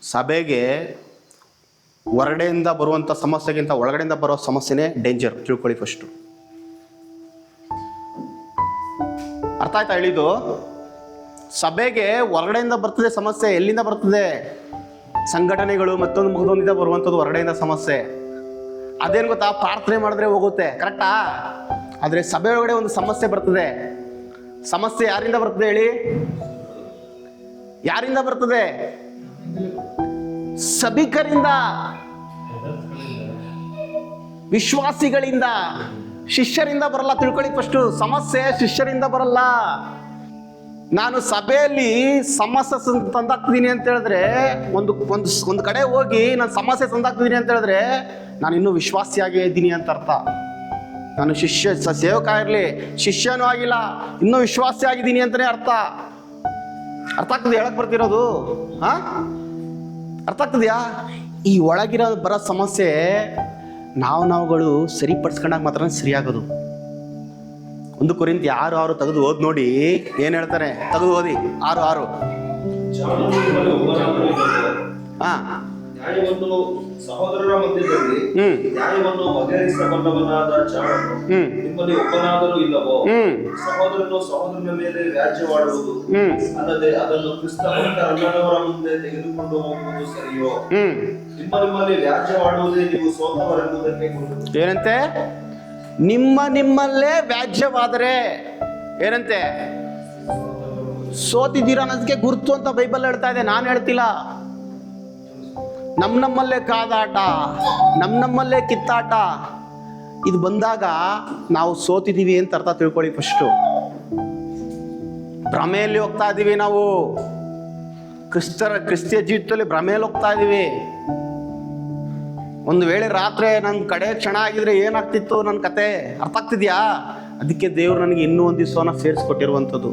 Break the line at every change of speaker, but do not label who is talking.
ಸಭೆಗೆ ಹೊರಗಡೆಯಿಂದ ಬರುವಂಥ ಸಮಸ್ಯೆಗಿಂತ ಒಳಗಡೆಯಿಂದ ಬರೋ ಸಮಸ್ಯೆನೇ ಡೇಂಜರ್, ತಿಳ್ಕೊಳ್ಳಿ ಫಸ್ಟು. ಅರ್ಥ ಆಯ್ತಾ ಹೇಳಿದ್ದು? ಸಭೆಗೆ ಹೊರಗಡೆಯಿಂದ ಬರ್ತದೆ ಸಮಸ್ಯೆ. ಎಲ್ಲಿಂದ ಬರ್ತದೆ? ಸಂಘಟನೆಗಳು ಮತ್ತೊಂದು ಮಗದೊಂದಿದ ಬರುವಂಥದ್ದು ಹೊರಗಡೆಯಿಂದ ಸಮಸ್ಯೆ. ಅದೇನು ಗೊತ್ತಾ? ಪ್ರಾರ್ಥನೆ ಮಾಡಿದ್ರೆ ಹೋಗುತ್ತೆ, ಕರೆಕ್ಟಾ? ಆದರೆ ಸಭೆ ಒಳಗಡೆ ಒಂದು ಸಮಸ್ಯೆ ಬರ್ತದೆ. ಸಮಸ್ಯೆ ಯಾರಿಂದ ಬರ್ತದೆ ಹೇಳಿ? ಯಾರಿಂದ ಬರ್ತದೆ? ಸಭಿಕರಿಂದ, ವಿಶ್ವಾಸಿಗಳಿಂದ, ಶಿಷ್ಯರಿಂದ ಬರಲ್ಲ. ತಿಳ್ಕೊಳ್ಳಿ ಫಸ್ಟು, ಸಮಸ್ಯೆ ಶಿಷ್ಯರಿಂದ ಬರಲ್ಲ. ನಾನು ಸಭೆಯಲ್ಲಿ ಸಮಸ್ಯೆ ತಂದಾಕ್ತಿದ್ದೀನಿ ಅಂತ ಹೇಳಿದ್ರೆ, ಒಂದು ಕಡೆ ಹೋಗಿ ನಾನು ಸಮಸ್ಯೆ ತಂದಾಕ್ತಿದ್ದೀನಿ ಅಂತ ಹೇಳಿದ್ರೆ ನಾನು ಇನ್ನೂ ವಿಶ್ವಾಸಿಯಾಗೇ ಇದ್ದೀನಿ ಅಂತ ಅರ್ಥ. ನಾನು ಸೇವಕ ಇರಲಿ, ಶಿಷ್ಯನೂ ಆಗಿಲ್ಲ, ಇನ್ನೂ ವಿಶ್ವಾಸಿ ಆಗಿದ್ದೀನಿ ಅಂತಲೇ ಅರ್ಥ. ಅರ್ಥ ಆಗ್ತದೆ ಹೇಳಕ್ ಬರ್ತಿರೋದು? ಅರ್ಥ ಆಗ್ತದ್ಯಾ? ಈ ಒಳಗಿರೋ ಬರೋ ಸಮಸ್ಯೆ ನಾವುಗಳು ಸರಿಪಡಿಸ್ಕೊಂಡಾಗ ಮಾತ್ರ ಸರಿಯಾಗೋದು. 1 ಕೊರಿಂಥಿ 6:6 ತೆಗೆದು ಓದ್ ನೋಡಿ, ಏನ್ ಹೇಳ್ತಾರೆ? ತೆಗೆದು ಓದಿ 6:6.
ನ್ಯಾಯವನ್ನು ಸಹೋದರರ ಮಧ್ಯದಲ್ಲಿ ನ್ಯಾಯವನ್ನು ಬಗೆಹರಿಸಬಲ್ಲವನಾದ ಚಾಣನು ನಿಮ್ಮಲ್ಲಿ ಒಬ್ಬನಾದರೂ ಇಲ್ಲವೋ? ಸಹೋದರನು ಸಹೋದರನ ಮೇಲೆ ವ್ಯಾಜ್ಯವಾಡುವುದು ಅಲ್ಲದೆ ಅದನ್ನು ಕ್ರಿಸ್ತ ಭಕ್ತರಲ್ಲದವರ ಮುಂದೆ ತೆಗೆದುಕೊಂಡು ಹೋಗುವುದು ಸರಿಯೋ? ನಿಮ್ಮಲ್ಲಿ ವ್ಯಾಜ್ಯವಾಡುವುದೇ ನೀವು ಸೋತವರೆಂಬುದಕ್ಕೆ ಗುರುತು.
ಏನಂತೆ? ನಿಮ್ಮಲ್ಲೇ ವ್ಯಾಜ್ಯವಾದರೆ ಏನಂತೆ? ಸೋತಿದ್ದೀರ ಅನ್ನೋದಕ್ಕೆ ಗುರುತು ಅಂತ ಬೈಬಲ್ ಹೇಳ್ತಾ ಇದೆ, ನಾನು ಹೇಳ್ತಿಲ್ಲ. ನಮ್ಮಲ್ಲೇ ಕಾದಾಟ, ನಮ್ಮಲ್ಲೇ ಕಿತ್ತಾಟ, ಇದು ಬಂದಾಗ ನಾವು ಸೋತಿದ್ದೀವಿ ಅಂತ ಅರ್ಥ. ತಿಳ್ಕೊಳ್ಳಿ ಫಸ್ಟು. ಭ್ರಮೆಯಲ್ಲಿ ಹೋಗ್ತಾ ಇದ್ದೀವಿ ನಾವು. ಕ್ರಿಸ್ತಿಯ ಜೀವಿತದಲ್ಲಿ ಭ್ರಮೆಯಲ್ಲಿ ಹೋಗ್ತಾ ಇದ್ದೀವಿ. ಒಂದು ವೇಳೆ ರಾತ್ರಿ ನನ್ನ ಕಡೆ ಕ್ಷಣ ಆಗಿದ್ರೆ ಏನಾಗ್ತಿತ್ತು ನನ್ನ ಕತೆ? ಅರ್ಥ ಆಗ್ತಿದ್ಯಾ? ಅದಕ್ಕೆ ದೇವ್ರು ನನಗೆ ಇನ್ನೂ ಒಂದು ದಿವಸವನ್ನ ಸೇರಿಸ್ಕೊಟ್ಟಿರುವಂಥದ್ದು.